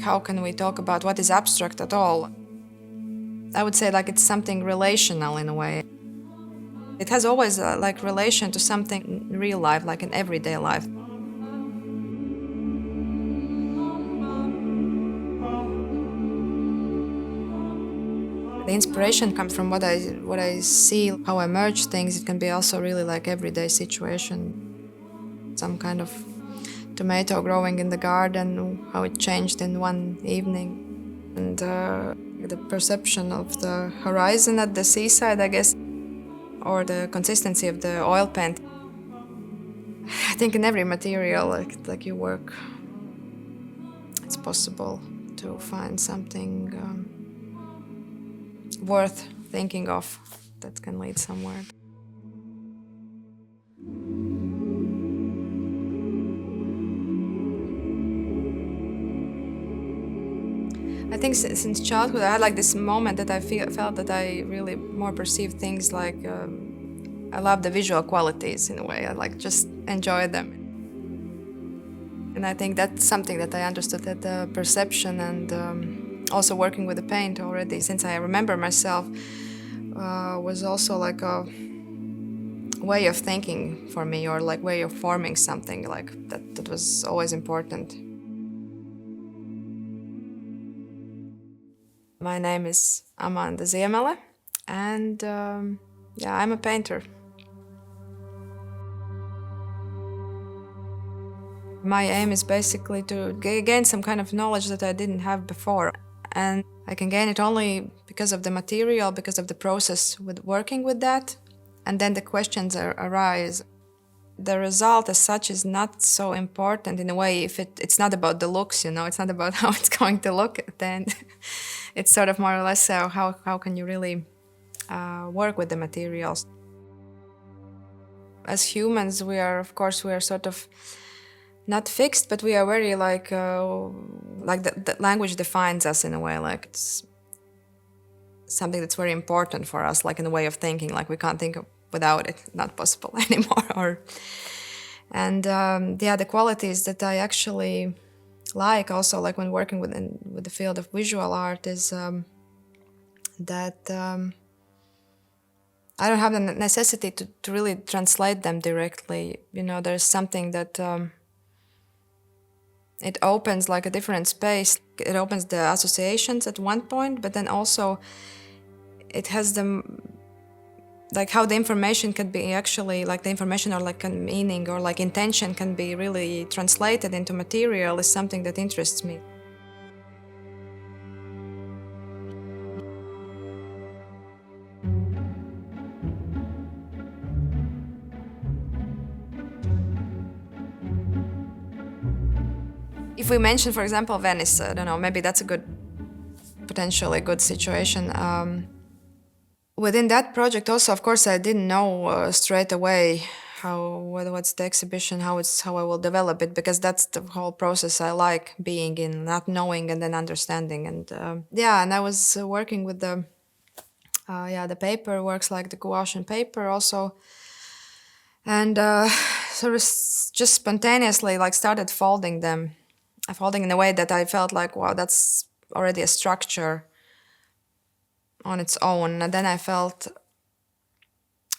how can we talk about what is abstract at all? I would say like it's something relational in a way. It has always like relation to something in real life, like in everyday life. The inspiration comes from what I see, how I merge things. It can be also really like everyday situation. Some kind of tomato growing in the garden, how it changed in one evening. And the perception of the horizon at the seaside, I guess, or the consistency of the oil paint. I think in every material, like you work, it's possible to find something worth thinking of that can lead somewhere. I think since childhood, I had like this moment that I felt that I really more perceived things like I love the visual qualities in a way. I like just enjoy them. And I think that's something that I understood, that the perception and also working with the paint already since I remember myself was also like a way of thinking for me, or like way of forming something like that was always important. My name is Amanda Ziemele, and yeah, I'm a painter. My aim is basically to gain some kind of knowledge that I didn't have before. And I can gain it only because of the material, because of the process with working with that. And then the questions arise. The result as such is not so important in a way if it's not about the looks, it's not about how it's going to look at the end. It's sort of more or less how can you really work with the materials. As humans, we are sort of not fixed, but we are very like the language defines us in a way, like it's something that's very important for us, like in a way of thinking, like we can't think without it, not possible anymore. The qualities that I actually like also, like when working with the field of visual art, is that I don't have the necessity to really translate them directly. There's something that it opens like a different space. It opens the associations at one point, but then also it has like how the information can be actually, like the information or like a meaning or like intention can be really translated into material is something that interests me. If we mention, for example, Venice, I don't know, maybe that's a potentially good situation. Within that project also, of course, I didn't know straight away what's the exhibition, how I will develop it, because that's the whole process I like being in, not knowing and then understanding. And and I was working with the paper, works like the gouache and paper also, and sort of just spontaneously like started folding in a way that I felt like, wow, that's already a structure on its own. And then I felt,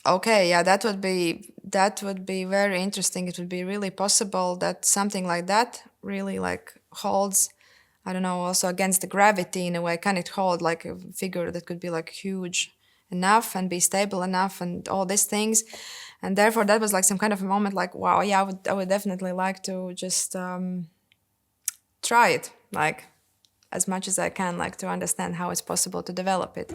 okay, yeah, that would be very interesting. It would be really possible that something like that really like holds, I don't know, also against the gravity in a way. Can it hold like a figure that could be like huge enough and be stable enough and all these things? And therefore that was like some kind of a moment like, wow, yeah, I would definitely like to just try it, like as much as I can, like to understand how it's possible to develop it.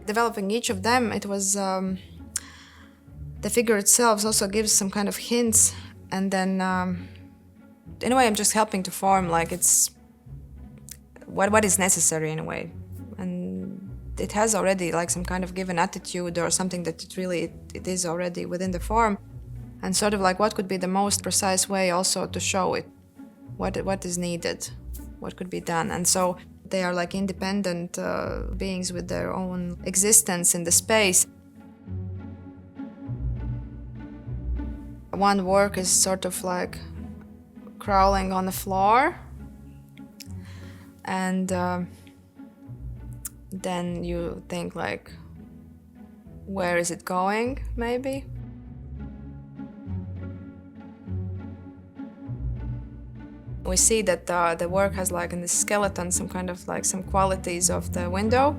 Developing each of them, it was the figure itself also gives some kind of hints, and then in a way I'm just helping to form like it's what is necessary in a way, and it has already like some kind of given attitude or something that it is already within the form, and sort of like what could be the most precise way also to show it, what is needed, what could be done. And so they are like independent beings with their own existence in the space. one work is sort of like crawling on the floor, and then you think like, where is it going, maybe? We see that the work has like in the skeleton some kind of like some qualities of the window.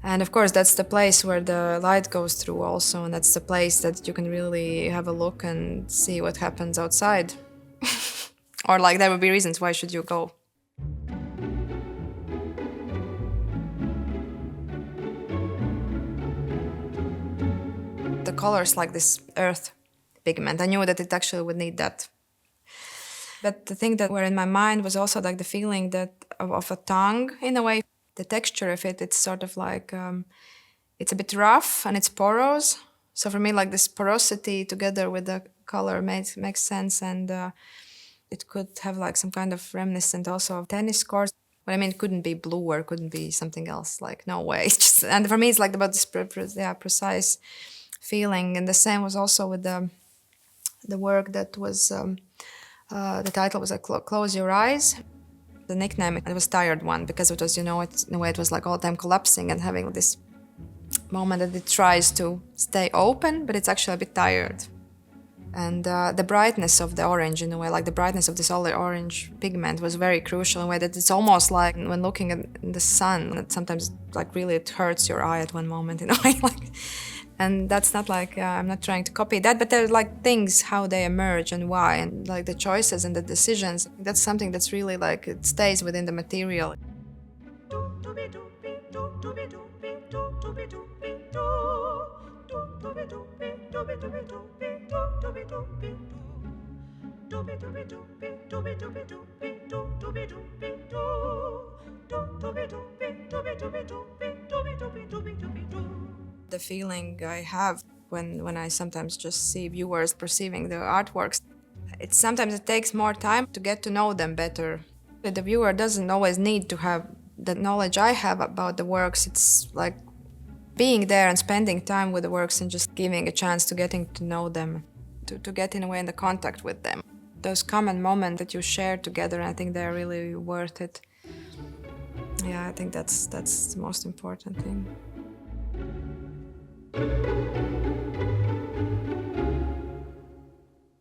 And of course that's the place where the light goes through also, and that's the place that you can really have a look and see what happens outside. Or like there would be reasons why should you go. The colors like this earth pigment, I knew that it actually would need that. But the thing that were in my mind was also like the feeling that of a tongue in a way. The texture of it, it's sort of like, it's a bit rough and it's porous. So for me, like this porosity together with the color makes sense, and it could have like some kind of reminiscent also of tennis courts. But I mean, it couldn't be blue or it couldn't be something else, like no way. It's just, and for me, it's like about this precise feeling. And the same was also with the work that was, the title was like Close Your Eyes. The nickname, it was Tired One, because it was, you know, it's, in a way it was like all the time collapsing and having this moment that it tries to stay open, but it's actually a bit tired. And the brightness of the orange, in a way, like the brightness of this orange pigment was very crucial in a way that it's almost like when looking at the sun, that sometimes like really it hurts your eye at one moment in a way. Like, and that's not like, I'm not trying to copy that, but there's like things, how they emerge and why, and like the choices and the decisions. That's something that's really like, it stays within the material. The feeling I have when I sometimes just see viewers perceiving the artworks, it's sometimes it takes more time to get to know them better. The viewer doesn't always need to have the knowledge I have about the works. It's like being there and spending time with the works and just giving a chance to getting to know them, to get in a way in the contact with them. Those common moments that you share together, I think they're really worth it. Yeah, I think that's the most important thing.